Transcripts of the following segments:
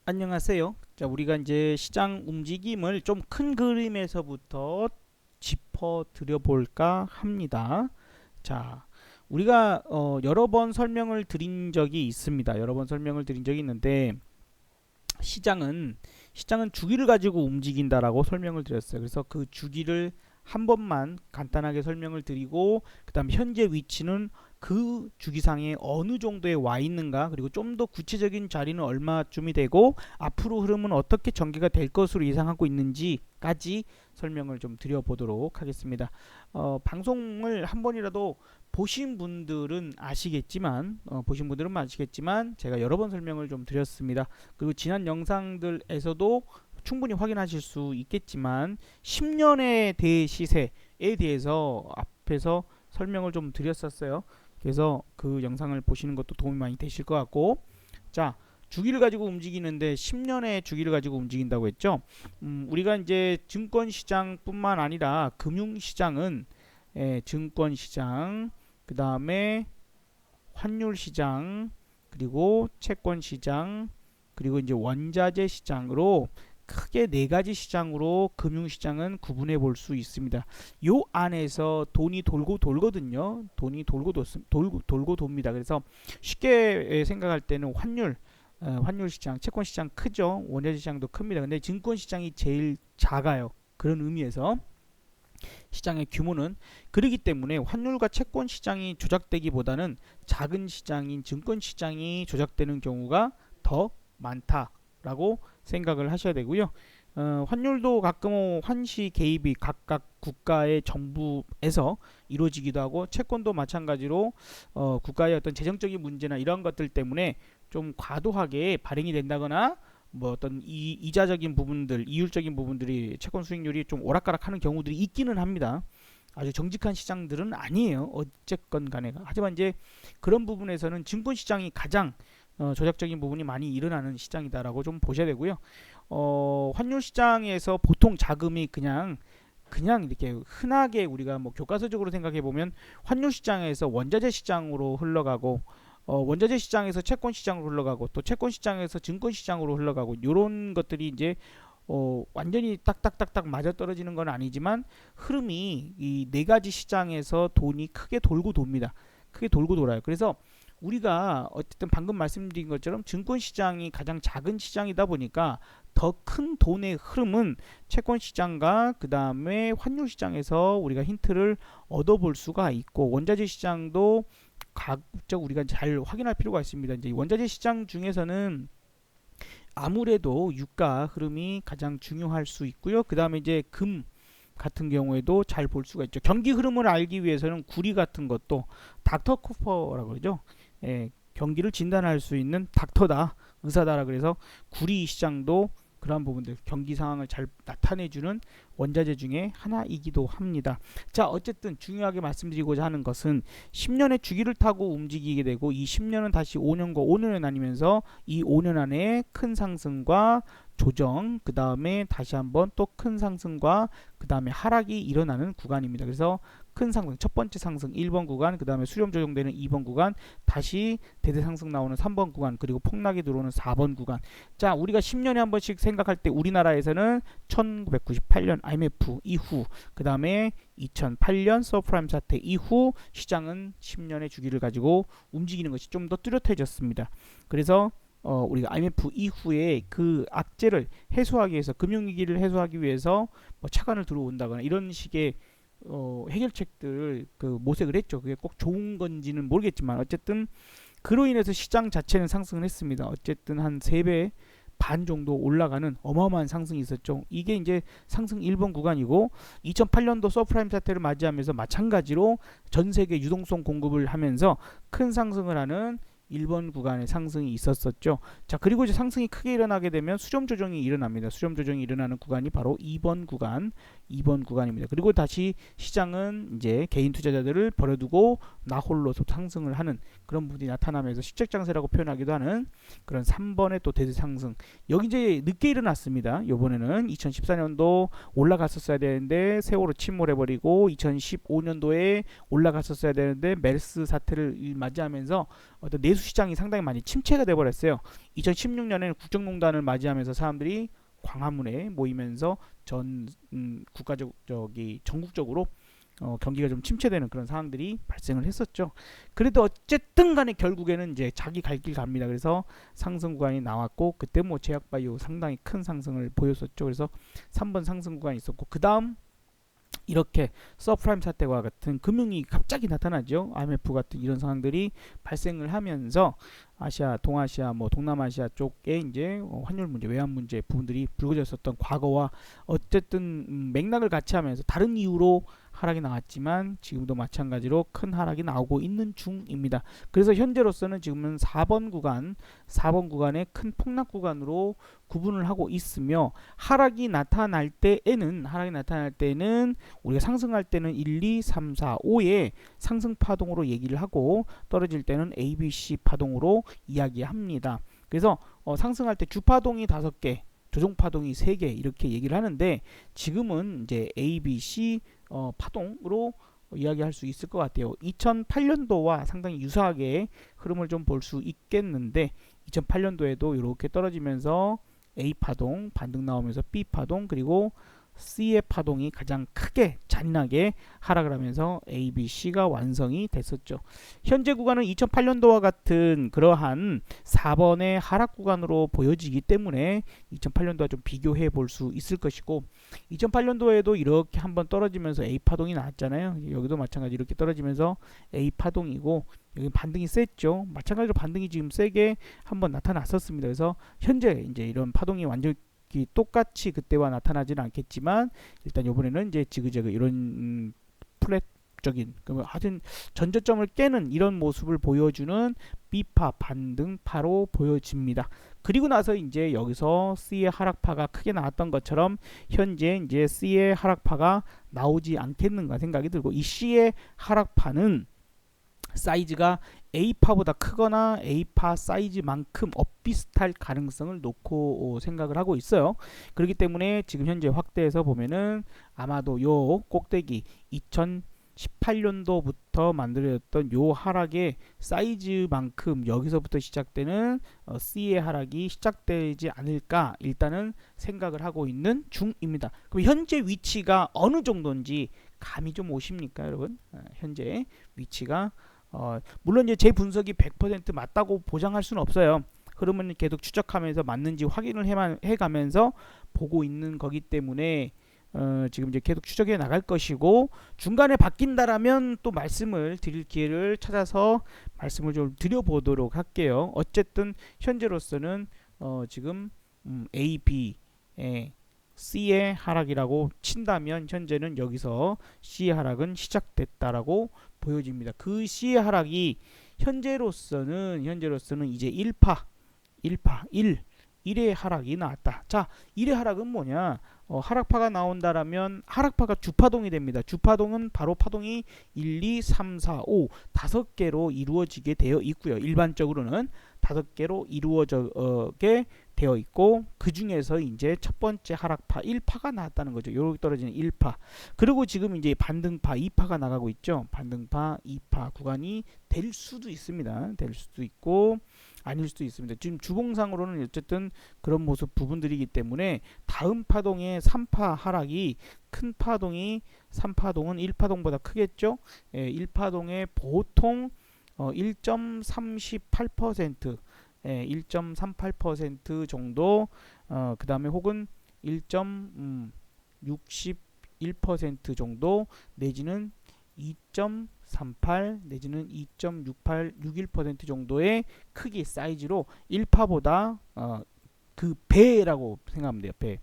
안녕하세요. 자, 우리가 이제 시장 움직임을 좀 큰 그림에서부터 짚어 드려 볼까 합니다. 자, 우리가 여러 번 설명을 드린 적이 있습니다. 여러 번 설명을 드린 적이 있는데 시장은 주기를 가지고 움직인다라고 설명을 드렸어요. 그래서 그 주기를 한 번만 간단하게 설명을 드리고 그다음 현재 위치는 그 주기상에 어느 정도에 와 있는가, 그리고 좀 더 구체적인 자리는 얼마쯤이 되고 앞으로 흐름은 어떻게 전개가 될 것으로 예상하고 있는지까지 설명을 좀 드려보도록 하겠습니다. 방송을 한 번이라도 보신 분들은 아시겠지만 제가 여러 번 설명을 좀 드렸습니다. 그리고 지난 영상들에서도 충분히 확인하실 수 있겠지만 10년의 대시세에 대해서 앞에서 설명을 좀 드렸었어요. 그래서 그 영상을 보시는 것도 도움이 많이 되실 것 같고, 자, 주기를 가지고 움직이는데 10년의 주기를 가지고 움직인다고 했죠. 우리가 이제 증권시장뿐만 아니라 금융시장은 증권시장, 그 다음에 환율시장, 그리고 채권시장, 그리고 이제 원자재 시장으로 크게 네 가지 시장으로 금융시장은 구분해 볼 수 있습니다. 요 안에서 돈이 돌고 돌거든요. 돈이 돌고 돕니다. 그래서 쉽게 생각할 때는 환율 시장, 채권 시장 크죠. 원자재 시장도 큽니다. 근데 증권 시장이 제일 작아요. 그런 의미에서 시장의 규모는, 그러기 때문에 환율과 채권 시장이 조작되기보다는 작은 시장인 증권 시장이 조작되는 경우가 더 많다라고 생각을 하셔야 되고요. 환율도 가끔 환시 개입이 각각 국가의 정부에서 이루어지기도 하고, 채권도 마찬가지로 국가의 어떤 재정적인 문제나 이런 것들 때문에 좀 과도하게 발행이 된다거나 뭐 어떤 이자적인 부분들, 이율적인 부분들이 채권 수익률이 좀 오락가락하는 경우들이 있기는 합니다. 아주 정직한 시장들은 아니에요. 어쨌건 간에. 하지만 이제 그런 부분에서는 증권 시장이 가장 조작적인 부분이 많이 일어나는 시장이다라고 좀 보셔야 되고요. 환율 시장에서 보통 자금이 그냥 이렇게 흔하게 우리가 뭐 교과서적으로 생각해 보면 환율 시장에서 원자재 시장으로 흘러가고, 원자재 시장에서 채권 시장으로 흘러가고, 또 채권 시장에서 증권 시장으로 흘러가고, 이런 것들이 이제 완전히 딱딱딱딱 맞아 떨어지는 건 아니지만 흐름이 이 네 가지 시장에서 돈이 크게 돌고 돕니다. 크게 돌고 돌아요. 그래서 우리가 어쨌든 방금 말씀드린 것처럼 증권 시장이 가장 작은 시장이다 보니까 더 큰 돈의 흐름은 채권 시장과 그 다음에 환율 시장에서 우리가 힌트를 얻어볼 수가 있고, 원자재 시장도 각적 우리가 잘 확인할 필요가 있습니다. 이제 원자재 시장 중에서는 아무래도 유가 흐름이 가장 중요할 수 있고요. 그 다음에 이제 금 같은 경우에도 잘 볼 수가 있죠. 경기 흐름을 알기 위해서는 구리 같은 것도 닥터 쿠퍼라고 그러죠. 경기를 진단할 수 있는 닥터다, 의사다라 그래서 구리 시장도 그러한 부분들, 경기 상황을 잘 나타내주는 원자재 중에 하나이기도 합니다. 자, 어쨌든 중요하게 말씀드리고자 하는 것은 10년의 주기를 타고 움직이게 되고, 이 10년은 다시 5년과 5년에 나뉘면서 이 5년 안에 큰 상승과 조정, 그 다음에 다시 한번 또 큰 상승과 그 다음에 하락이 일어나는 구간입니다. 그래서 큰 상승, 첫 번째 상승 1번 구간, 그 다음에 수렴 조정되는 2번 구간, 다시 대대 상승 나오는 3번 구간, 그리고 폭락이 들어오는 4번 구간. 자, 우리가 10년에 한 번씩 생각할 때 우리나라에서는 1998년 IMF 이후, 그 다음에 2008년 서프라임 사태 이후 시장은 10년의 주기를 가지고 움직이는 것이 좀 더 뚜렷해졌습니다. 그래서 우리가 IMF 이후에 그 악재를 해소하기 위해서, 금융위기를 해소하기 위해서 뭐 차관을 들어온다거나 이런 식의 해결책들을 모색을 했죠. 그게 꼭 좋은 건지는 모르겠지만 어쨌든 그로 인해서 시장 자체는 상승을 했습니다. 어쨌든 한 3배 반 정도 올라가는 어마어마한 상승이 있었죠. 이게 이제 상승 1번 구간이고, 2008년도 서프라임 사태를 맞이하면서 마찬가지로 전 세계 유동성 공급을 하면서 큰 상승을 하는 1번 구간의 상승이 있었었죠. 자, 그리고 이제 상승이 크게 일어나게 되면 수렴 조정이 일어납니다. 수렴 조정이 일어나는 구간이 바로 2번 구간입니다. 그리고 다시 시장은 이제 개인 투자자들을 버려두고 나 홀로 상승을 하는 그런 부분이 나타나면서 실적장세라고 표현하기도 하는 그런 3번의 또 대세 상승. 여기 이제 늦게 일어났습니다. 이번에는 2014년도 올라갔었어야 되는데 세월호 침몰해버리고, 2015년도에 올라갔었어야 되는데 메르스 사태를 맞이하면서 어떤 매수시장이 상당히 많이 침체가 돼버렸어요. 2016년에는 국정농단을 맞이하면서 사람들이 광화문에 모이면서 국가적 전국적으로 경기가 좀 침체되는 그런 상황들이 발생을 했었죠. 그래도 어쨌든 간에 결국에는 이제 자기 갈 길 갑니다. 그래서 상승 구간이 나왔고, 그때 뭐 제약바이오 상당히 큰 상승을 보였었죠. 그래서 3번 상승 구간이 있었고, 그 다음 이렇게 서프라임 사태와 같은 금융이 갑자기 나타나죠. IMF 같은 이런 상황들이 발생을 하면서 아시아, 동아시아, 뭐 동남아시아 쪽에 이제 환율 문제, 외환 문제 부분들이 불거졌었던 과거와 어쨌든 맥락을 같이 하면서 다른 이유로 하락이 나왔지만 지금도 마찬가지로 큰 하락이 나오고 있는 중입니다. 그래서 현재로서는 지금은 4번 구간의 큰 폭락 구간으로 구분을 하고 있으며, 하락이 나타날 때에는 우리가 상승할 때는 1, 2, 3, 4, 5의 상승 파동으로 얘기를 하고, 떨어질 때는 A, B, C 파동으로 이야기합니다. 그래서 상승할 때 주파동이 5개, 조종파동이 3개 이렇게 얘기를 하는데, 지금은 이제 A, B, C 파동으로 이야기할 수 있을 것 같아요. 2008년도와 상당히 유사하게 흐름을 좀 볼 수 있겠는데, 2008년도에도 이렇게 떨어지면서 A 파동 반등 나오면서 B 파동, 그리고 C의 파동이 가장 크게 잔인하게 하락을 하면서 A, B, C가 완성이 됐었죠. 현재 구간은 2008년도와 같은 그러한 4번의 하락 구간으로 보여지기 때문에 2008년도와 좀 비교해 볼 수 있을 것이고, 2008년도에도 이렇게 한번 떨어지면서 A 파동이 나왔잖아요. 여기도 마찬가지 이렇게 떨어지면서 A 파동이고, 여기 반등이 셌죠. 마찬가지로 반등이 지금 세게 한번 나타났었습니다. 그래서 현재 이제 이런 파동이 완전 똑같이 그때와 나타나지는 않겠지만, 일단 이번에는 이제 지그재그 이런 플랫적인, 하여튼 전저점을 깨는 이런 모습을 보여주는 B파 반등파로 보여집니다. 그리고 나서 이제 여기서 C의 하락파가 크게 나왔던 것처럼 현재 이제 C의 하락파가 나오지 않겠는가 생각이 들고, 이 C의 하락파는 사이즈가 A파보다 크거나 A파 사이즈만큼 엇비슷할 가능성을 놓고 생각을 하고 있어요. 그렇기 때문에 지금 현재 확대해서 보면은 아마도 요 꼭대기 2018년도부터 만들어졌던 요 하락의 사이즈만큼 여기서부터 시작되는 C의 하락이 시작되지 않을까 일단은 생각을 하고 있는 중입니다. 그럼 현재 위치가 어느 정도인지 감이 좀 오십니까, 여러분? 현재 위치가 물론 이제 제 분석이 100% 맞다고 보장할 수는 없어요. 흐름은 계속 추적하면서 맞는지 확인을 해가면서 보고 있는 거기 때문에 지금 이제 계속 추적해 나갈 것이고, 중간에 바뀐다라면 또 말씀을 드릴 기회를 찾아서 말씀을 좀 드려보도록 할게요. 어쨌든 현재로서는 지금 A, B, C의 하락이라고 친다면 현재는 여기서 C의 하락은 시작됐다라고 보여집니다. 그 C의 하락이 현재로서는 이제 1의 하락이 나왔다. 자, 1의 하락은 뭐냐? 하락파가 나온다라면 하락파가 주파동이 됩니다. 주파동은 바로 파동이 1, 2, 3, 4, 5 5개로 이루어지게 되어 있고요. 일반적으로는 5개로 이루어지게 되어 있고, 그 중에서 이제 첫 번째 하락파 1파가 나왔다는 거죠. 요렇게 떨어지는 1파. 그리고 지금 이제 반등파 2파가 나가고 있죠. 반등파 2파 구간이 될 수도 있습니다. 될 수도 있고 아닐 수도 있습니다. 지금 주봉상으로는 어쨌든 그런 모습 부분들이기 때문에 다음 파동의 3파 하락이, 큰 파동이 3파동은 1파동보다 크겠죠. 1파동의 보통 1.38%, 1.38% 정도, 그 다음에 혹은 1.61% 정도, 내지는 2.38 내지는 2.61% 정도의 크기 사이즈로 1파보다 그 배라고 생각하면 돼요. 배.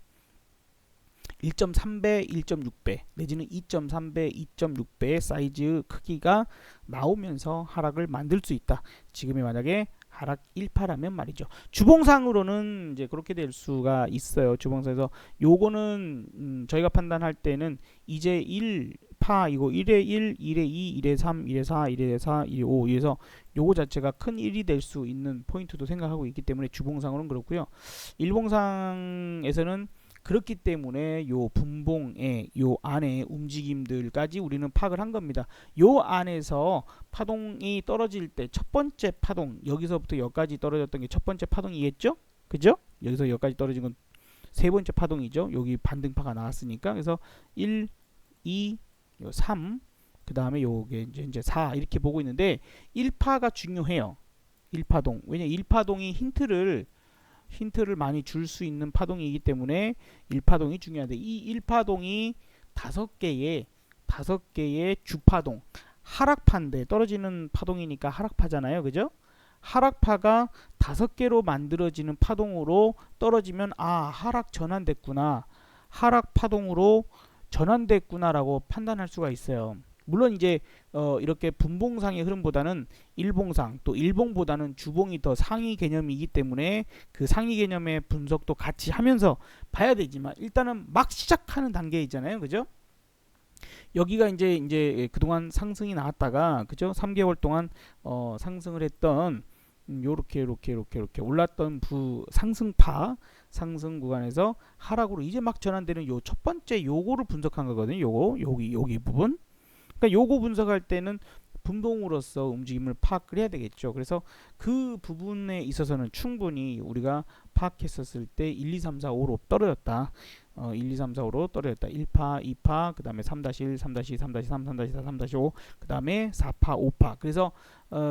1.3배, 1.6배 내지는 2.3배, 2.6배의 사이즈 크기가 나오면서 하락을 만들 수 있다. 지금이 만약에 하락 1파라면 말이죠. 주봉상으로는 이제 그렇게 될 수가 있어요. 주봉상에서 요거는 저희가 판단할 때는 이제 1파 이거 1에 1, 1에 2, 1에 3, 1에 4, 1에 4, 1에 5 이래서 요거 자체가 큰 1이 될 수 있는 포인트도 생각하고 있기 때문에 주봉상으로는 그렇고요. 일봉상에서는 그렇기 때문에 요 분봉의 요 안에 움직임들까지 우리는 파악을 한 겁니다. 요 안에서 파동이 떨어질 때 첫 번째 파동, 여기서부터 여기까지 떨어졌던 게 첫 번째 파동이겠죠? 그죠? 여기서 여기까지 떨어진 건 세 번째 파동이죠. 여기 반등파가 나왔으니까. 그래서 1, 2, 3, 그 다음에 요게 이제 4 이렇게 보고 있는데 1파가 중요해요. 1파동. 왜냐 1파동이 힌트를 많이 줄 수 있는 파동이기 때문에 1파동이 중요한데, 이 1파동이 다섯 개의 주파동, 하락파인데 떨어지는 파동이니까 하락파잖아요. 그죠? 하락파가 5개로 만들어지는 파동으로 떨어지면 하락 전환됐구나, 하락 파동으로 전환됐구나라고 판단할 수가 있어요. 물론 이제 이렇게 분봉상의 흐름보다는 일봉상, 또 일봉보다는 주봉이 더 상위 개념이기 때문에 그 상위 개념의 분석도 같이 하면서 봐야 되지만, 일단은 막 시작하는 단계이잖아요. 그죠? 여기가 이제 그동안 상승이 나왔다가, 그죠? 3개월 동안 상승을 했던 요렇게 올랐던 상승 구간에서 하락으로 이제 막 전환되는 요 첫 번째 요거를 분석한 거거든요. 여기 부분. 그러니까 요거 분석할 때는 분봉으로서 움직임을 파악을 해야 되겠죠. 그래서 그 부분에 있어서는 충분히 우리가 파악했었을 때 1, 2, 3, 4, 5로 떨어졌다. 1, 2, 3, 4, 5로 떨어졌다. 1파, 2파, 그 다음에 3-1, 3-2, 3-3, 3-4, 3-5, 그 다음에 4파, 5파. 그래서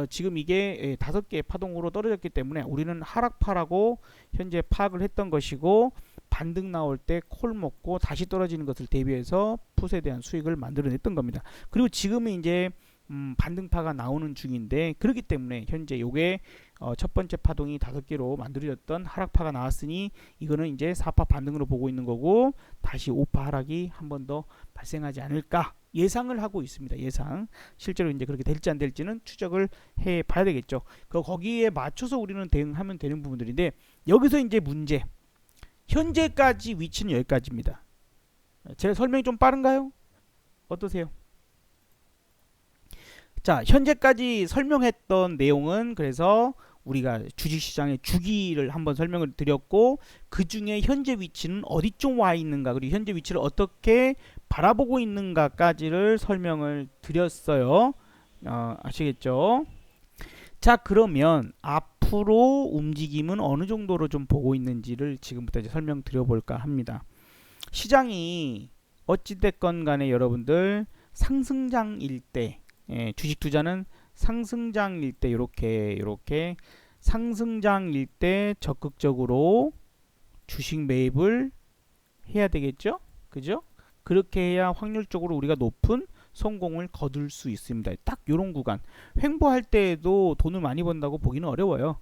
지금 이게 5개의 파동으로 떨어졌기 때문에 우리는 하락파라고 현재 파악을 했던 것이고, 반등 나올 때 콜 먹고 다시 떨어지는 것을 대비해서 풋에 대한 수익을 만들어냈던 겁니다. 그리고 지금은 이제 반등파가 나오는 중인데, 그렇기 때문에 현재 요게 첫 번째 파동이 5개로 만들어졌던 하락파가 나왔으니 이거는 이제 4파 반등으로 보고 있는 거고, 다시 5파 하락이 한 번 더 발생하지 않을까 예상을 하고 있습니다. 예상. 실제로 이제 그렇게 될지 안 될지는 추적을 해 봐야 되겠죠. 거기에 맞춰서 우리는 대응하면 되는 부분들인데, 여기서 이제 문제. 현재까지 위치는 여기까지입니다. 제 설명이 좀 빠른가요? 어떠세요? 자, 현재까지 설명했던 내용은, 그래서 우리가 주식시장의 주기를 한번 설명을 드렸고, 그 중에 현재 위치는 어디쯤 와 있는가, 그리고 현재 위치를 어떻게 바라보고 있는가까지를 설명을 드렸어요. 아시겠죠? 자, 그러면 앞으로 움직임은 어느 정도로 좀 보고 있는지를 지금부터 이제 설명드려 볼까 합니다. 시장이 어찌됐건 간에 여러분들 상승장일 때, 주식 투자는 상승장일 때 이렇게 상승장일 때 적극적으로 주식 매입을 해야 되겠죠? 그죠? 그렇게 해야 확률적으로 우리가 높은 성공을 거둘 수 있습니다. 딱 요런 구간. 횡보할 때에도 돈을 많이 번다고 보기는 어려워요.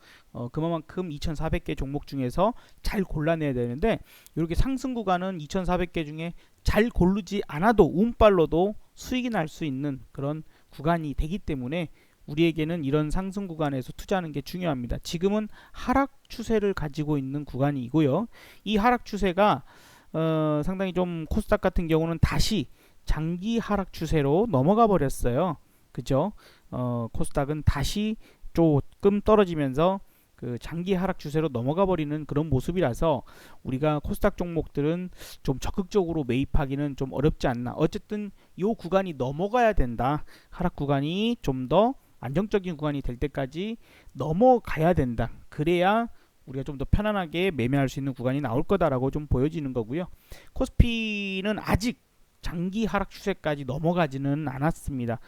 그만큼 2,400개 종목 중에서 잘 골라내야 되는데, 이렇게 상승 구간은 2,400개 중에 잘 고르지 않아도 운빨로도 수익이 날 수 있는 그런 구간이 되기 때문에 우리에게는 이런 상승 구간에서 투자하는 게 중요합니다. 지금은 하락 추세를 가지고 있는 구간이고요. 이 하락 추세가 상당히 좀 코스닥 같은 경우는 다시 장기 하락 추세로 넘어가 버렸어요. 그죠? 코스닥은 다시 조금 떨어지면서 그 장기 하락 추세로 넘어가 버리는 그런 모습이라서 우리가 코스닥 종목들은 좀 적극적으로 매입하기는 좀 어렵지 않나. 어쨌든 이 구간이 넘어가야 된다. 하락 구간이 좀 더 안정적인 구간이 될 때까지 넘어가야 된다. 그래야 우리가 좀 더 편안하게 매매할 수 있는 구간이 나올 거다라고 좀 보여지는 거고요. 코스피는 아직 장기 하락 추세까지 넘어가지는 않았습니다.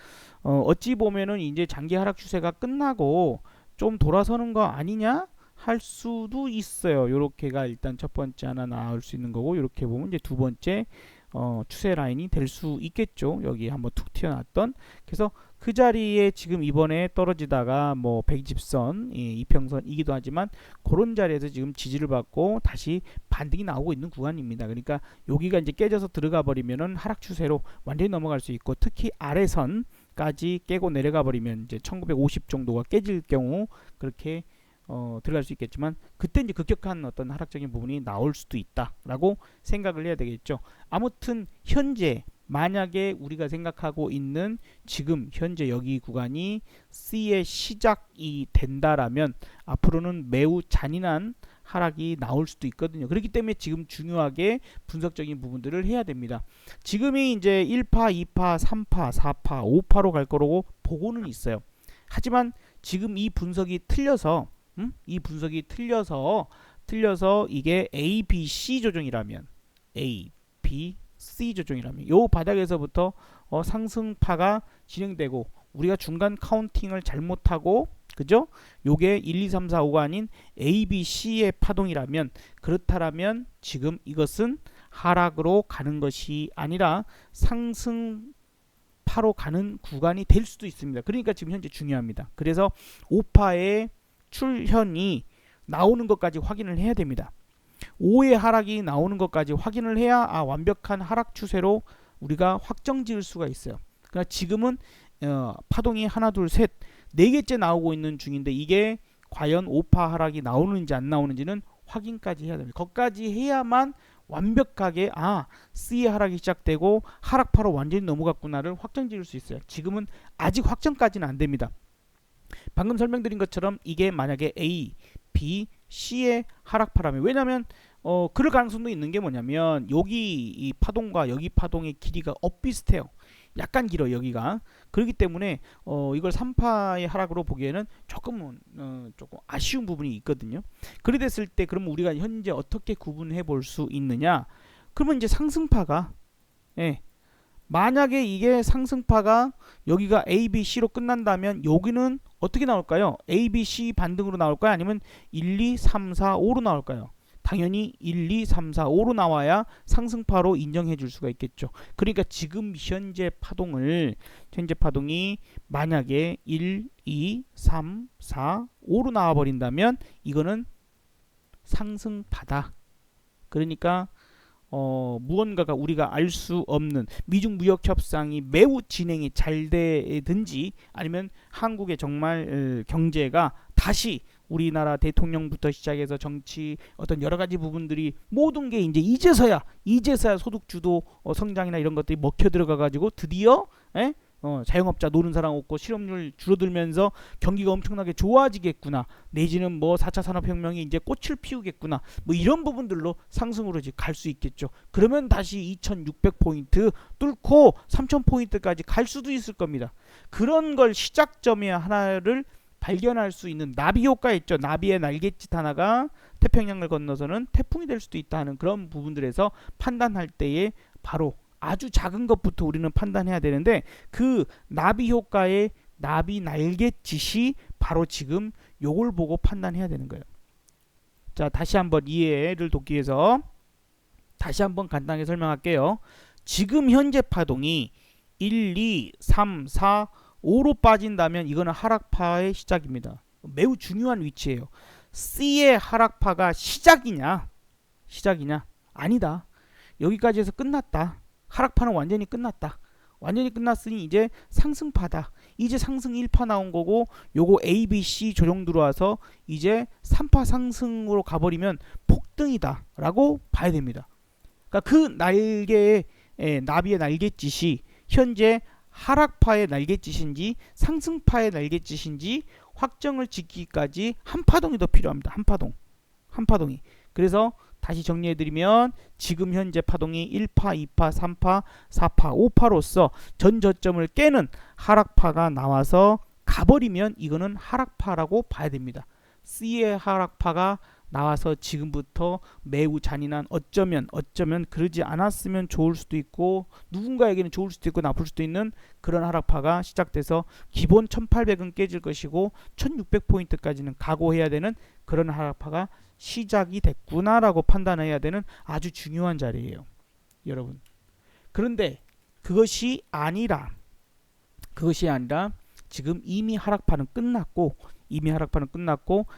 어찌 보면은 이제 장기 하락 추세가 끝나고 좀 돌아서는 거 아니냐 할 수도 있어요. 요렇게가 일단 첫 번째 하나 나올 수 있는 거고, 이렇게 보면 이제 두 번째 추세 라인이 될 수 있겠죠. 여기 한번 툭 튀어났던. 그래서 그 자리에 지금 이번에 떨어지다가 뭐 120선, 이평선이기도 하지만 그런 자리에서 지금 지지를 받고 다시 반등이 나오고 있는 구간입니다. 그러니까 여기가 이제 깨져서 들어가 버리면은 하락 추세로 완전히 넘어갈 수 있고, 특히 아래선까지 깨고 내려가 버리면 이제 1950 정도가 깨질 경우 그렇게 들어갈 수 있겠지만, 그때 이제 급격한 어떤 하락적인 부분이 나올 수도 있다라고 생각을 해야 되겠죠. 아무튼 현재 만약에 우리가 생각하고 있는 지금 현재 여기 구간이 C의 시작이 된다라면 앞으로는 매우 잔인한 하락이 나올 수도 있거든요. 그렇기 때문에 지금 중요하게 분석적인 부분들을 해야 됩니다. 지금이 이제 1파, 2파, 3파, 4파, 5파로 갈 거라고 보고는 있어요. 하지만 지금 이 분석이 틀려서 틀려서 이게 A, B, C 조정이라면 A, B, C 조정이라면 요 바닥에서부터 상승파가 진행되고 우리가 중간 카운팅을 잘못하고 그죠? 요게 1, 2, 3, 4, 5가 아닌 A, B, C의 파동이라면 그렇다라면 지금 이것은 하락으로 가는 것이 아니라 상승파로 가는 구간이 될 수도 있습니다. 그러니까 지금 현재 중요합니다. 그래서 5파의 출현이 나오는 것까지 확인을 해야 됩니다. 5의 하락이 나오는 것까지 확인을 해야 완벽한 하락 추세로 우리가 확정 지을 수가 있어요. 그러니까 지금은 파동이 하나 둘 셋 4개째 나오고 있는 중인데 이게 과연 5파 하락이 나오는지 안 나오는지는 확인까지 해야 됩니다. 거기까지 해야만 완벽하게 C의 하락이 시작되고 하락파로 완전히 넘어갔구나를 확정 지을 수 있어요. 지금은 아직 확정까지는 안 됩니다. 방금 설명드린 것처럼 이게 만약에 A, B, C의 하락파라면 왜냐하면 그럴 가능성도 있는 게 뭐냐면 여기 이 파동과 여기 파동의 길이가 엇비슷해요. 약간 길어 여기가. 그렇기 때문에 이걸 3파의 하락으로 보기에는 조금 아쉬운 부분이 있거든요. 그래 됐을 때 그러면 우리가 현재 어떻게 구분해 볼 수 있느냐? 그러면 이제 상승파가 만약에 이게 상승파가 여기가 A, B, C로 끝난다면 여기는 어떻게 나올까요? A, B, C 반등으로 나올까요? 아니면 1, 2, 3, 4, 5로 나올까요? 당연히 1, 2, 3, 4, 5로 나와야 상승파로 인정해 줄 수가 있겠죠. 그러니까 지금 현재 파동이 만약에 1, 2, 3, 4, 5로 나와 버린다면 이거는 상승파다. 그러니까 무언가가 우리가 알 수 없는 미중 무역 협상이 매우 진행이 잘 되든지 아니면 한국의 정말 경제가 다시 우리나라 대통령부터 시작해서 정치 어떤 여러 가지 부분들이 모든 게 이제 이제서야 소득 주도 성장이나 이런 것들이 먹혀 들어가 가지고 드디어 자영업자 노는 사람 없고 실업률 줄어들면서 경기가 엄청나게 좋아지겠구나. 내지는 뭐 4차 산업혁명이 이제 꽃을 피우겠구나. 뭐 이런 부분들로 상승으로 이제 갈 수 있겠죠. 그러면 다시 2600포인트 뚫고 3000포인트까지 갈 수도 있을 겁니다. 그런 걸 시작점의 하나를 발견할 수 있는 나비 효과 있죠. 나비의 날갯짓 하나가 태평양을 건너서는 태풍이 될 수도 있다 하는 그런 부분들에서 판단할 때에 바로 아주 작은 것부터 우리는 판단해야 되는데 그 나비 효과의 나비 날갯짓이 바로 지금 요걸 보고 판단해야 되는 거예요. 자, 다시 한번 이해를 돕기 위해서 다시 한번 간단하게 설명할게요. 지금 현재 파동이 1, 2, 3, 4, 5로 빠진다면 이거는 하락파의 시작입니다. 매우 중요한 위치예요. C의 하락파가 시작이냐? 아니다. 여기까지 해서 끝났다. 하락파는 완전히 끝났다. 완전히 끝났으니 이제 상승파다. 이제 상승 1파 나온 거고 요거 A, B, C 조정 들어와서 이제 3파 상승으로 가버리면 폭등이다 라고 봐야 됩니다. 그러니까 그 날개의 나비의 날갯짓이 현재 하락파의 날갯짓인지 상승파의 날갯짓인지 확정을 짓기까지 한 파동이 더 필요합니다. 한 파동이. 그래서 다시 정리해드리면 지금 현재 파동이 1파, 2파, 3파, 4파, 5파로서 전 저점을 깨는 하락파가 나와서 가버리면 이거는 하락파라고 봐야 됩니다. C의 하락파가 나와서 지금부터 매우 잔인한 어쩌면 그러지 않았으면 좋을 수도 있고 누군가에게는 좋을 수도 있고 나쁠 수도 있는 그런 하락파가 시작돼서 기본 1800은 깨질 것이고 1600포인트까지는 각오해야 되는 그런 하락파가 시작이 됐구나라고 판단해야 되는 아주 중요한 자리예요. 여러분. 그런데 그것이 아니라 지금 이미 하락파는 끝났고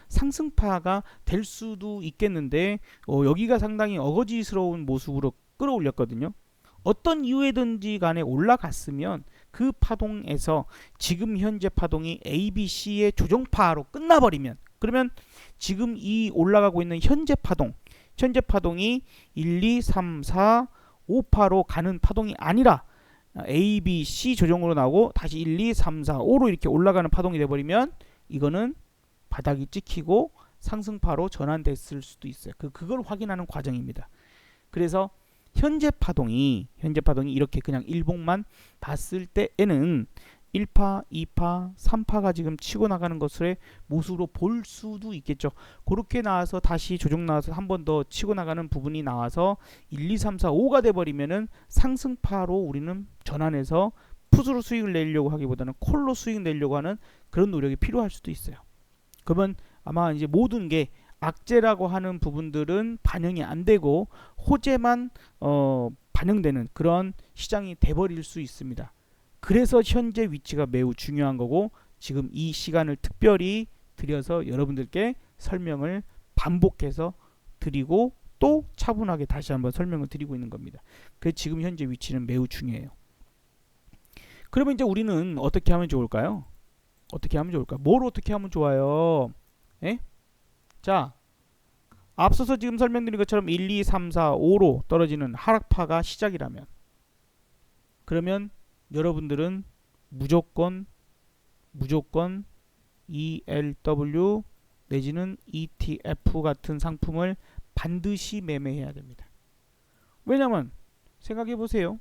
상승파가 될 수도 있겠는데 여기가 상당히 어거지스러운 모습으로 끌어올렸거든요. 어떤 이유에든지 간에 올라갔으면 그 파동에서 지금 현재 파동이 A, B, C의 조정파로 끝나버리면 그러면 지금 이 올라가고 있는 현재 파동이 1, 2, 3, 4, 5파로 가는 파동이 아니라 A, B, C 조정으로 나오고 다시 1, 2, 3, 4, 5로 이렇게 올라가는 파동이 돼버리면 이거는 바닥이 찍히고 상승파로 전환됐을 수도 있어요. 그걸 확인하는 과정입니다. 그래서 현재 파동이 이렇게 그냥 일봉만 봤을 때에는 1파, 2파, 3파가 지금 치고 나가는 것을 모습으로 볼 수도 있겠죠. 그렇게 나와서 다시 조정 나와서 한 번 더 치고 나가는 부분이 나와서 1, 2, 3, 4, 5가 돼버리면은 상승파로 우리는 전환해서 풋으로 수익을 내려고 하기보다는 콜로 수익 내려고 하는 그런 노력이 필요할 수도 있어요. 그러면 아마 이제 모든 게 악재라고 하는 부분들은 반영이 안 되고 호재만 반영되는 그런 시장이 돼버릴 수 있습니다. 그래서 현재 위치가 매우 중요한 거고 지금 이 시간을 특별히 들여서 여러분들께 설명을 반복해서 드리고 또 차분하게 다시 한번 설명을 드리고 있는 겁니다. 그래서 지금 현재 위치는 매우 중요해요. 그러면 이제 우리는 어떻게 하면 좋을까요? 어떻게 하면 좋을까? 뭘 어떻게 하면 좋아요? 에? 자, 앞서서 지금 설명드린 것처럼 1, 2, 3, 4, 5로 떨어지는 하락파가 시작이라면 그러면 여러분들은 무조건 ELW 내지는 ETF 같은 상품을 반드시 매매해야 됩니다. 왜냐면 생각해 보세요.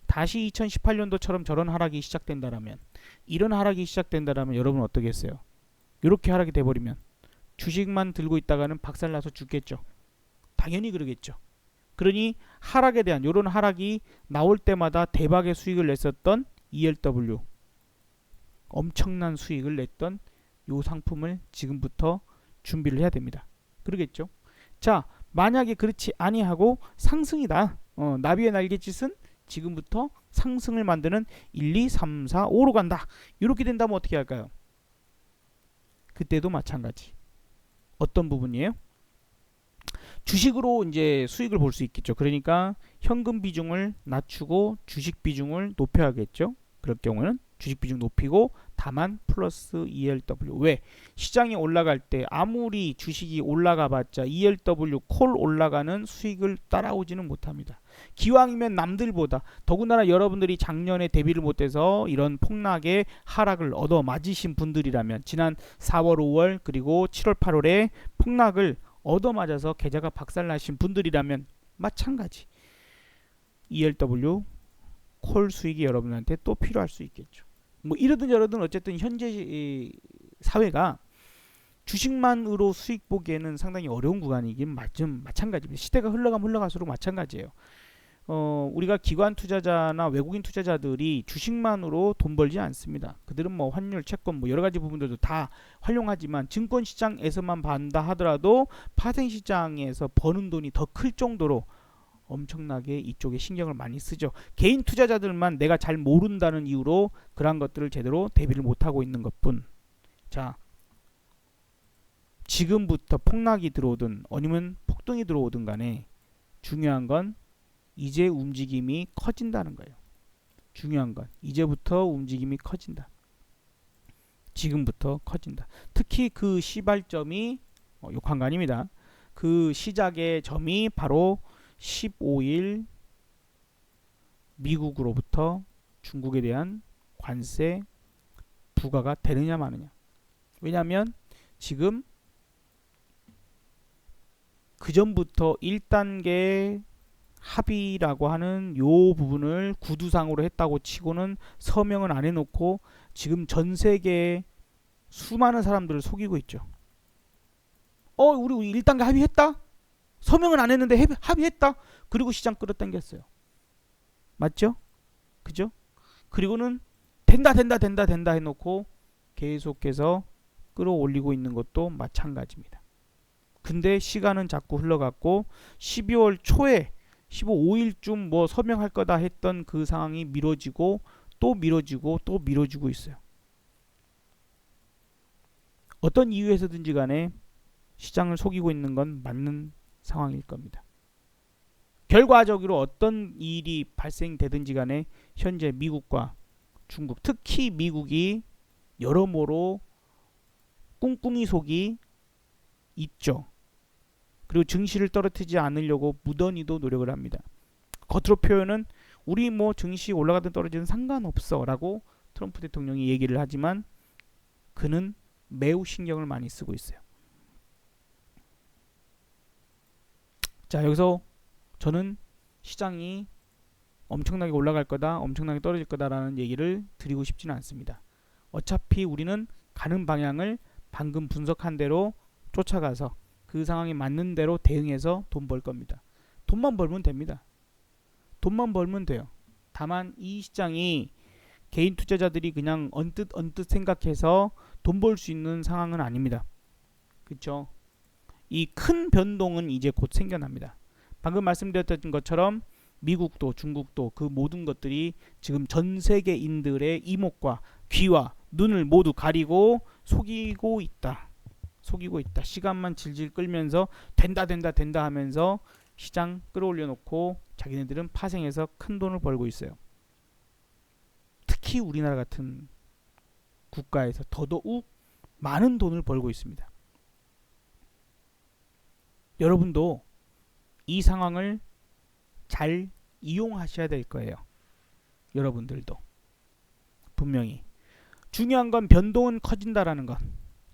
다시 2018년도처럼 저런 하락이 시작된다라면 이런 하락이 시작된다라면 여러분 어떻게 했어요? 이렇게 하락이 돼버리면 주식만 들고 있다가는 박살나서 죽겠죠. 당연히 그러겠죠. 그러니 하락에 대한 이런 하락이 나올 때마다 대박의 수익을 냈었던 ELW 엄청난 수익을 냈던 이 상품을 지금부터 준비를 해야 됩니다. 그러겠죠. 자, 만약에 그렇지 아니하고 상승이다. 나비의 날갯짓은 지금부터 상승을 만드는 1, 2, 3, 4, 5로 간다. 이렇게 된다면 어떻게 할까요? 그때도 마찬가지. 어떤 부분이에요? 주식으로 이제 수익을 볼 수 있겠죠. 그러니까 현금 비중을 낮추고 주식 비중을 높여야겠죠. 그럴 경우는 주식 비중 높이고 다만 플러스 ELW. 왜? 시장이 올라갈 때 아무리 주식이 올라가봤자 ELW 콜 올라가는 수익을 따라오지는 못합니다. 기왕이면 남들보다 더군다나 여러분들이 작년에 대비를 못해서 이런 폭락의 하락을 얻어 맞으신 분들이라면 지난 4월, 5월 그리고 7월, 8월에 폭락을 얻어맞아서 계좌가 박살나신 분들이라면 마찬가지 ELW 콜 수익이 여러분한테 또 필요할 수 있겠죠. 뭐 이러든 저러든 어쨌든 현재 사회가 주식만으로 수익 보기에는 상당히 어려운 구간이긴 마찬가지입니다. 시대가 흘러가면 흘러갈수록 마찬가지예요. 우리가 기관 투자자나 외국인 투자자들이 주식만으로 돈 벌지 않습니다. 그들은 뭐 환율, 채권 뭐 여러 가지 부분들도 다 활용하지만 증권 시장에서만 반다 하더라도 파생 시장에서 버는 돈이 더 클 정도로 엄청나게 이쪽에 신경을 많이 쓰죠. 개인 투자자들만 내가 잘 모른다는 이유로 그러한 것들을 제대로 대비를 못하고 있는 것뿐. 자, 지금부터 폭락이 들어오든 아니면 폭등이 들어오든 간에 중요한 건 이제 움직임이 커진다는 거예요. 중요한 건 이제부터 움직임이 커진다. 지금부터 커진다. 특히 그 시발점이 욕한 거 아닙니다. 그 시작의 점이 바로 15일 미국으로부터 중국에 대한 관세 부과가 되느냐 마느냐. 왜냐하면 지금 그 전부터 1단계 합의라고 하는 요 부분을 구두상으로 했다고 치고는 서명은 안 해놓고 지금 전 세계에 수많은 사람들을 속이고 있죠. 우리 1단계 합의했다? 서명은 안 했는데 합의했다? 그리고 시장 끌어당겼어요. 맞죠? 그죠? 그리고는 된다 해놓고 계속해서 끌어올리고 있는 것도 마찬가지입니다. 근데 시간은 자꾸 흘러갔고 12월 초에 15일쯤 뭐 서명할 거다 했던 그 상황이 미뤄지고 또 미뤄지고 또 미뤄지고 있어요. 어떤 이유에서든지 간에 시장을 속이고 있는 건 맞는 상황일 겁니다. 결과적으로 어떤 일이 발생되든지 간에 현재 미국과 중국, 특히 미국이 여러모로 꿍꿍이 속이 있죠. 그리고 증시를 떨어뜨리지 않으려고 무던히도 노력을 합니다. 겉으로 표현은 우리 뭐 증시 올라가든 떨어지든 상관없어 라고 트럼프 대통령이 얘기를 하지만 그는 매우 신경을 많이 쓰고 있어요. 자, 여기서 저는 시장이 엄청나게 올라갈 거다, 엄청나게 떨어질 거다라는 얘기를 드리고 싶지는 않습니다. 어차피 우리는 가는 방향을 방금 분석한 대로 쫓아가서 그 상황에 맞는 대로 대응해서 돈 벌 겁니다. 돈만 벌면 됩니다. 돈만 벌면 돼요. 다만 이 시장이 개인 투자자들이 그냥 언뜻 생각해서 돈 벌 수 있는 상황은 아닙니다. 그렇죠? 이 큰 변동은 이제 곧 생겨납니다. 방금 말씀드렸던 것처럼 미국도 중국도 그 모든 것들이 지금 전 세계인들의 이목과 귀와 눈을 모두 가리고 속이고 있다. 시간만 질질 끌면서 된다 하면서 시장 끌어올려 놓고 자기네들은 파생해서 큰 돈을 벌고 있어요. 특히 우리나라 같은 국가에서 더더욱 많은 돈을 벌고 있습니다. 여러분도 이 상황을 잘 이용하셔야 될 거예요. 여러분들도 분명히 중요한 건 변동은 커진다라는 것,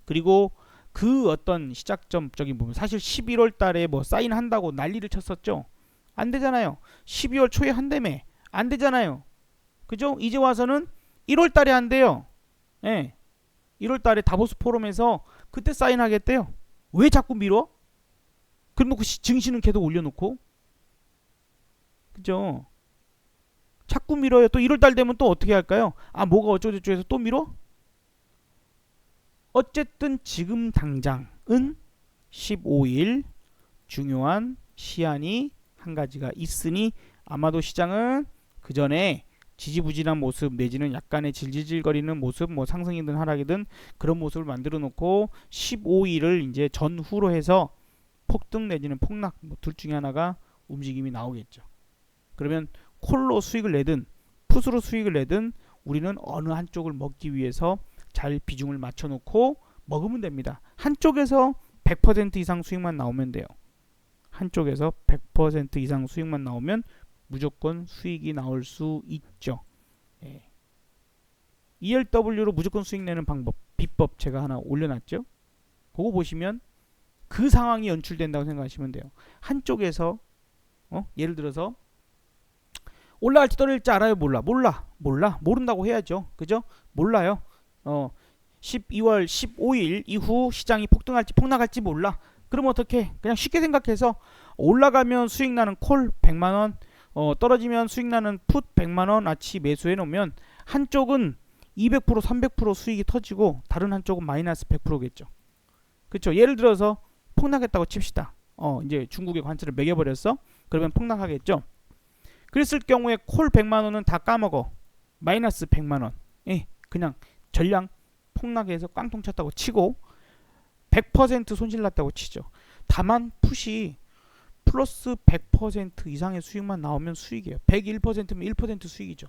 그리고 그 어떤 시작점적인 부분, 사실 11월 달에 뭐 사인한다고 난리를 쳤었죠. 안 되잖아요. 12월 초에 한다며. 안 되잖아요. 그죠? 이제 와서는 1월 달에 한대요. 예. 1월 달에 다보스 포럼에서 그때 사인하겠대요. 왜 자꾸 미뤄? 그래놓고 증시는 계속 올려놓고. 그죠? 자꾸 미뤄요. 또 1월 달 되면 또 어떻게 할까요? 아, 뭐가 어쩌고저쩌고 해서 또 미뤄? 어쨌든 지금 당장은 15일 중요한 시한이 한 가지가 있으니 아마도 시장은 그 전에 지지부진한 모습 내지는 약간의 질질질거리는 모습, 뭐 상승이든 하락이든 그런 모습을 만들어 놓고 15일을 이제 전후로 해서 폭등 내지는 폭락, 뭐 둘 중에 하나가 움직임이 나오겠죠. 그러면 콜로 수익을 내든 풋으로 수익을 내든 우리는 어느 한쪽을 먹기 위해서 잘 비중을 맞춰놓고 먹으면 됩니다. 한쪽에서 100% 이상 수익만 나오면 돼요. 한쪽에서 100% 이상 수익만 나오면 무조건 수익이 나올 수 있죠. 예. ELW로 무조건 수익 내는 방법, 비법 제가 하나 올려놨죠. 그거 보시면 그 상황이 연출된다고 생각하시면 돼요. 한쪽에서 예를 들어서 올라갈지 떨어질지 알아요? 몰라. 모른다고 해야죠. 그죠? 몰라요. 12월 15일 이후 시장이 폭등할지 폭락할지 몰라. 그럼 어떻게? 그냥 쉽게 생각해서 올라가면 수익 나는 콜 100만원, 떨어지면 수익 나는 풋 100만원 아치 매수해 놓으면 한쪽은 200% 300% 수익이 터지고 다른 한쪽은 마이너스 100%겠죠. 그렇죠? 예를 들어서 폭락했다고 칩시다. 이제 중국의 관세를 매겨버렸어. 그러면 폭락하겠죠. 그랬을 경우에 콜 100만원은 다 까먹어. 마이너스 100만원. 예, 그냥 전량 폭락해서 깡통 쳤다고 치고 100% 손실 났다고 치죠. 다만 풋이 플러스 100% 이상의 수익만 나오면 수익이에요. 101%면 1% 수익이죠.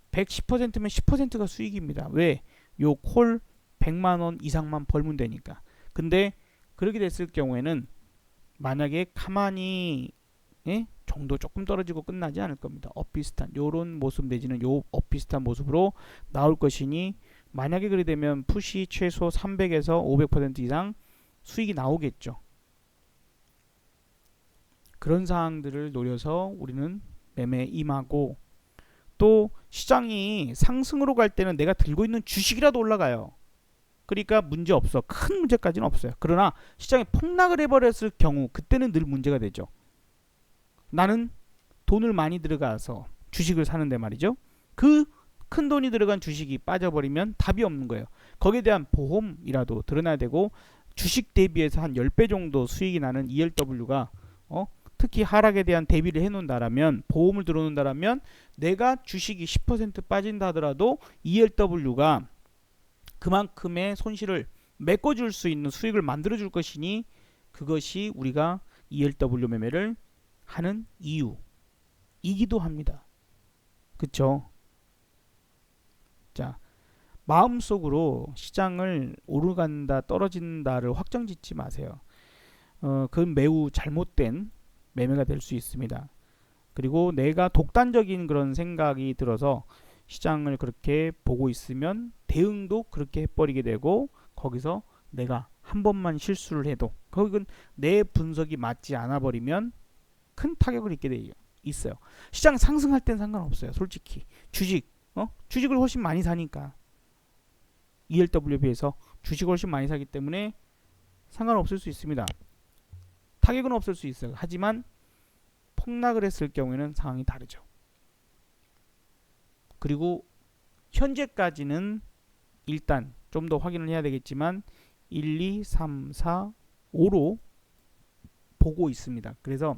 110%면 10%가 수익입니다. 왜? 요 콜 100만원 이상만 벌면 되니까. 근데 그렇게 됐을 경우에는 만약에 가만히 정도 조금 떨어지고 끝나지 않을 겁니다. 엇비슷한 요런 모습 내지는 요 엇비슷한 모습으로 나올 것이니 만약에 그래 되면 풋이 최소 300에서 500% 이상 수익이 나오겠죠. 그런 상황들을 노려서 우리는 매매에 임하고, 또 시장이 상승으로 갈 때는 내가 들고 있는 주식이라도 올라가요. 그러니까 문제 없어. 큰 문제까지는 없어요. 그러나 시장이 폭락을 해버렸을 경우 그때는 늘 문제가 되죠. 나는 돈을 많이 들어가서 주식을 사는데 말이죠. 그 큰 돈이 들어간 주식이 빠져버리면 답이 없는 거예요. 거기에 대한 보험이라도 들어놔야 되고, 주식 대비해서 한 10배 정도 수익이 나는 ELW가 특히 하락에 대한 대비를 해놓는다라면, 보험을 들어놓는다라면 내가 주식이 10% 빠진다 하더라도 ELW가 그만큼의 손실을 메꿔줄 수 있는 수익을 만들어줄 것이니 그것이 우리가 ELW 매매를 하는 이유이기도 합니다. 그쵸? 자, 마음속으로 시장을 오르간다 떨어진다를 확정짓지 마세요. 그건 매우 잘못된 매매가 될 수 있습니다. 그리고 내가 독단적인 그런 생각이 들어서 시장을 그렇게 보고 있으면 대응도 그렇게 해버리게 되고 거기서 내가 한 번만 실수를 해도 그건 내 분석이 맞지 않아 버리면 큰 타격을 입게 돼 있어요. 시장 상승할 땐 상관없어요. 솔직히 주식을 훨씬 많이 사니까 ELW에 비해서 주식을 훨씬 많이 사기 때문에 상관없을 수 있습니다. 타격은 없을 수 있어요. 하지만 폭락을 했을 경우에는 상황이 다르죠. 그리고 현재까지는 일단 좀 더 확인을 해야 되겠지만 1, 2, 3, 4, 5로 보고 있습니다. 그래서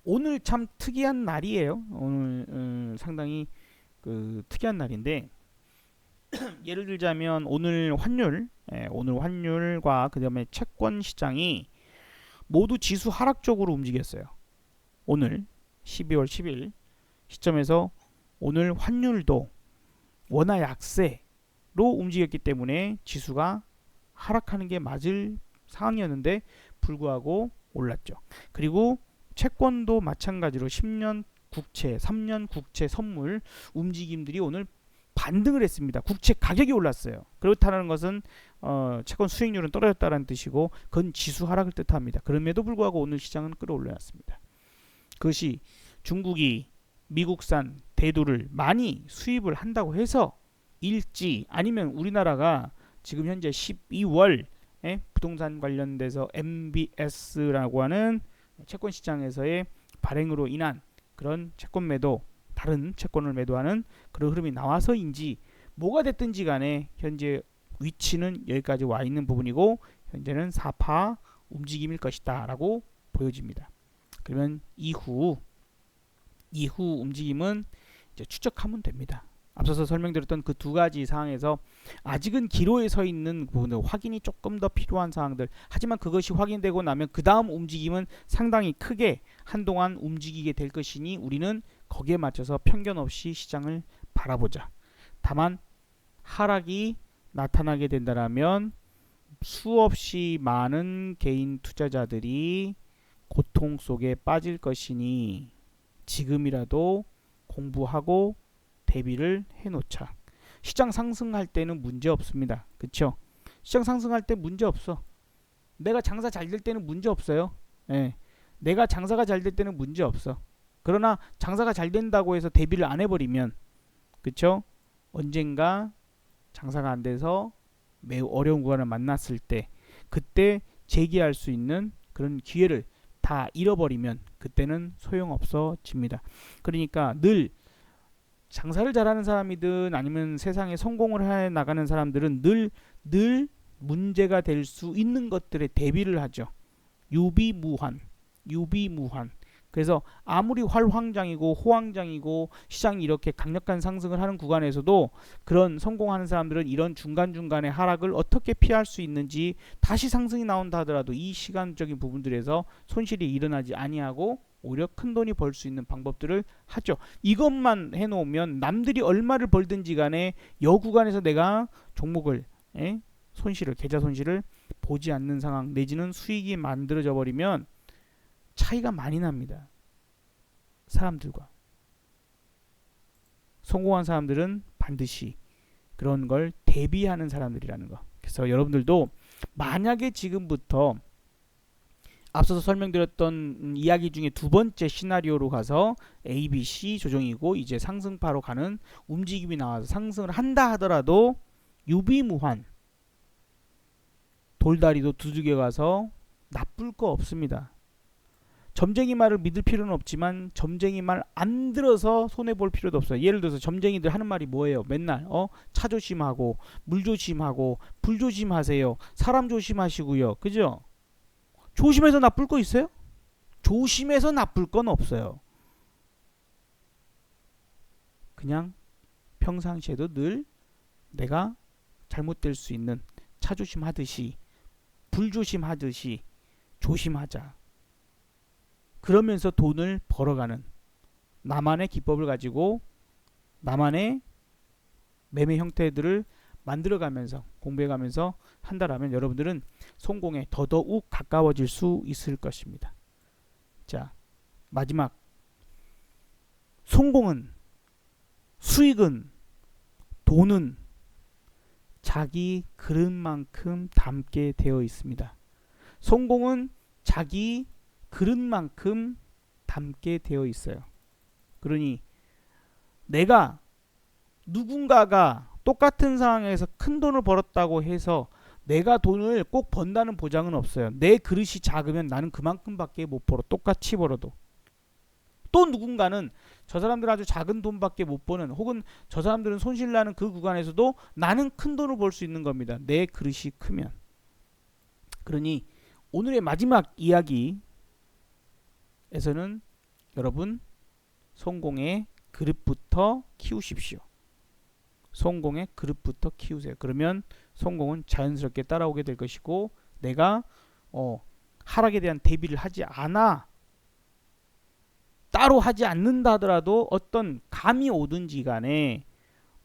오늘 참 특이한 날이에요. 오늘 상당히 특이한 날인데 예를 들자면 오늘 환율과 그다음에 채권 시장이 모두 지수 하락 쪽으로 움직였어요. 오늘 12월 10일 시점에서 오늘 환율도 원화 약세로 움직였기 때문에 지수가 하락하는 게 맞을 상황이었는데 불구하고 올랐죠. 그리고 채권도 마찬가지로 10년 국채, 3년 국채 선물 움직임들이 오늘 반등을 했습니다. 국채 가격이 올랐어요. 그렇다는 것은 채권 수익률은 떨어졌다는 뜻이고 그건 지수 하락을 뜻합니다. 그럼에도 불구하고 오늘 시장은 끌어올려놨습니다. 그것이 중국이 미국산 대두를 많이 수입을 한다고 해서 일지 아니면 우리나라가 지금 현재 12월 부동산 관련돼서 MBS라고 하는 채권 시장에서의 발행으로 인한 그런 채권 매도, 다른 채권을 매도하는 그런 흐름이 나와서인지 뭐가 됐든지 간에 현재 위치는 여기까지 와 있는 부분이고 현재는 사파 움직임일 것이다 라고 보여집니다. 그러면 이후 움직임은 이제 추적하면 됩니다. 앞서서 설명드렸던 그 두 가지 사항에서 아직은 기로에 서 있는 부분들 확인이 조금 더 필요한 사항들, 하지만 그것이 확인되고 나면 그 다음 움직임은 상당히 크게 한동안 움직이게 될 것이니 우리는 거기에 맞춰서 편견 없이 시장을 바라보자. 다만 하락이 나타나게 된다면 수없이 많은 개인 투자자들이 고통 속에 빠질 것이니 지금이라도 공부하고 대비를 해놓자. 시장 상승할 때는 문제 없습니다. 그쵸? 시장 상승할 때 문제 없어. 내가 장사 잘 될 때는 문제 없어요. 예. 내가 장사가 잘 될 때는 문제 없어. 그러나 장사가 잘 된다고 해서 대비를 안 해버리면, 그쵸? 언젠가 장사가 안 돼서 매우 어려운 구간을 만났을 때, 그때 재기할 수 있는 그런 기회를 다 잃어버리면 그때는 소용없어집니다. 그러니까 늘 장사를 잘하는 사람이든 아니면 세상에 성공을 해 나가는 사람들은 늘 문제가 될 수 있는 것들에 대비를 하죠. 유비무환. 그래서 아무리 활황장이고 호황장이고 시장이 이렇게 강력한 상승을 하는 구간에서도 그런 성공하는 사람들은 이런 중간중간의 하락을 어떻게 피할 수 있는지, 다시 상승이 나온다 하더라도 이 시간적인 부분들에서 손실이 일어나지 아니하고 오히려 큰돈이 벌 수 있는 방법들을 하죠. 이것만 해놓으면 남들이 얼마를 벌든지 간에 여 구간에서 내가 종목을 계좌 손실을 보지 않는 상황 내지는 수익이 만들어져 버리면 차이가 많이 납니다. 사람들과. 성공한 사람들은 반드시 그런 걸 대비하는 사람들이라는 거. 그래서 여러분들도 만약에 지금부터 앞서서 설명드렸던 이야기 중에 두 번째 시나리오로 가서 A, B, C 조정이고 이제 상승파로 가는 움직임이 나와서 상승을 한다 하더라도 유비무환, 돌다리도 두들겨 가서 나쁠 거 없습니다. 점쟁이 말을 믿을 필요는 없지만 점쟁이 말 안 들어서 손해볼 필요도 없어요. 예를 들어서 점쟁이들 하는 말이 뭐예요? 맨날 차 조심하고 물 조심하고 불 조심하세요. 사람 조심하시고요. 그죠? 조심해서 나쁠 거 있어요? 조심해서 나쁠 건 없어요. 그냥 평상시에도 늘 내가 잘못될 수 있는 차 조심하듯이 불 조심하듯이 조심하자. 그러면서 돈을 벌어가는 나만의 기법을 가지고 나만의 매매 형태들을 만들어가면서 공부해가면서 한다라면 여러분들은 성공에 더더욱 가까워질 수 있을 것입니다. 자, 마지막, 성공은, 수익은, 돈은 자기 그릇만큼 담게 되어 있습니다. 성공은 자기 그릇만큼 담게 되어 있어요. 그러니 내가 누군가가 똑같은 상황에서 큰 돈을 벌었다고 해서 내가 돈을 꼭 번다는 보장은 없어요. 내 그릇이 작으면 나는 그만큼밖에 못 벌어. 똑같이 벌어도. 또 누군가는 저 사람들은 아주 작은 돈밖에 못 버는, 혹은 저 사람들은 손실나는 그 구간에서도 나는 큰 돈을 벌 수 있는 겁니다. 내 그릇이 크면. 그러니 오늘의 마지막 이야기에서는 여러분, 성공의 그릇부터 키우십시오. 성공의 그릇부터 키우세요. 그러면 성공은 자연스럽게 따라오게 될 것이고, 내가 하락에 대한 대비를 하지 않아, 따로 하지 않는다 하더라도 어떤 감이 오든지 간에,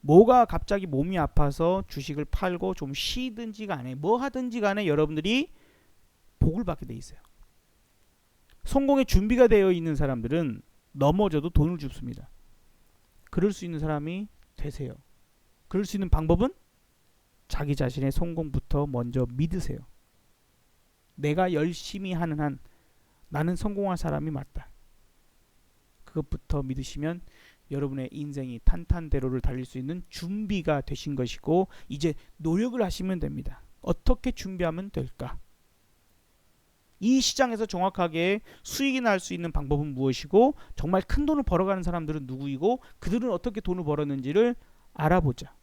뭐가 갑자기 몸이 아파서 주식을 팔고 좀 쉬든지 간에, 뭐 하든지 간에 여러분들이 복을 받게 돼 있어요. 성공의 준비가 되어 있는 사람들은 넘어져도 돈을 줍습니다. 그럴 수 있는 사람이 되세요. 그럴 수 있는 방법은 자기 자신의 성공부터 먼저 믿으세요. 내가 열심히 하는 한 나는 성공할 사람이 맞다. 그것부터 믿으시면 여러분의 인생이 탄탄대로를 달릴 수 있는 준비가 되신 것이고, 이제 노력을 하시면 됩니다. 어떻게 준비하면 될까? 이 시장에서 정확하게 수익이 날 수 있는 방법은 무엇이고, 정말 큰 돈을 벌어가는 사람들은 누구이고, 그들은 어떻게 돈을 벌었는지를 알아보자.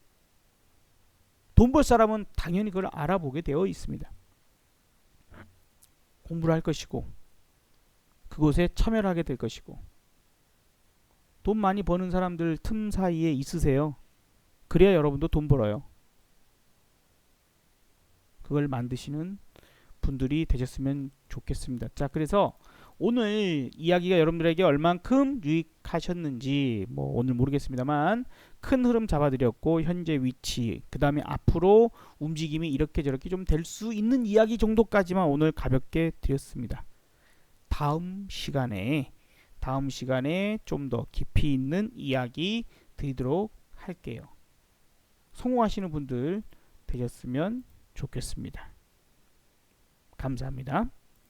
돈 벌 사람은 당연히 그걸 알아보게 되어 있습니다. 공부를 할 것이고, 그곳에 참여를 하게 될 것이고, 돈 많이 버는 사람들 틈 사이에 있으세요. 그래야 여러분도 돈 벌어요. 그걸 만드시는 분들이 되셨으면 좋겠습니다. 자, 그래서 오늘 이야기가 여러분들에게 얼만큼 유익하셨는지 오늘 모르겠습니다만, 큰 흐름 잡아드렸고, 현재 위치, 그 다음에 앞으로 움직임이 이렇게 저렇게 좀 될 수 있는 이야기 정도까지만 오늘 가볍게 드렸습니다. 다음 시간에 좀 더 깊이 있는 이야기 드리도록 할게요. 성공하시는 분들 되셨으면 좋겠습니다. 감사합니다.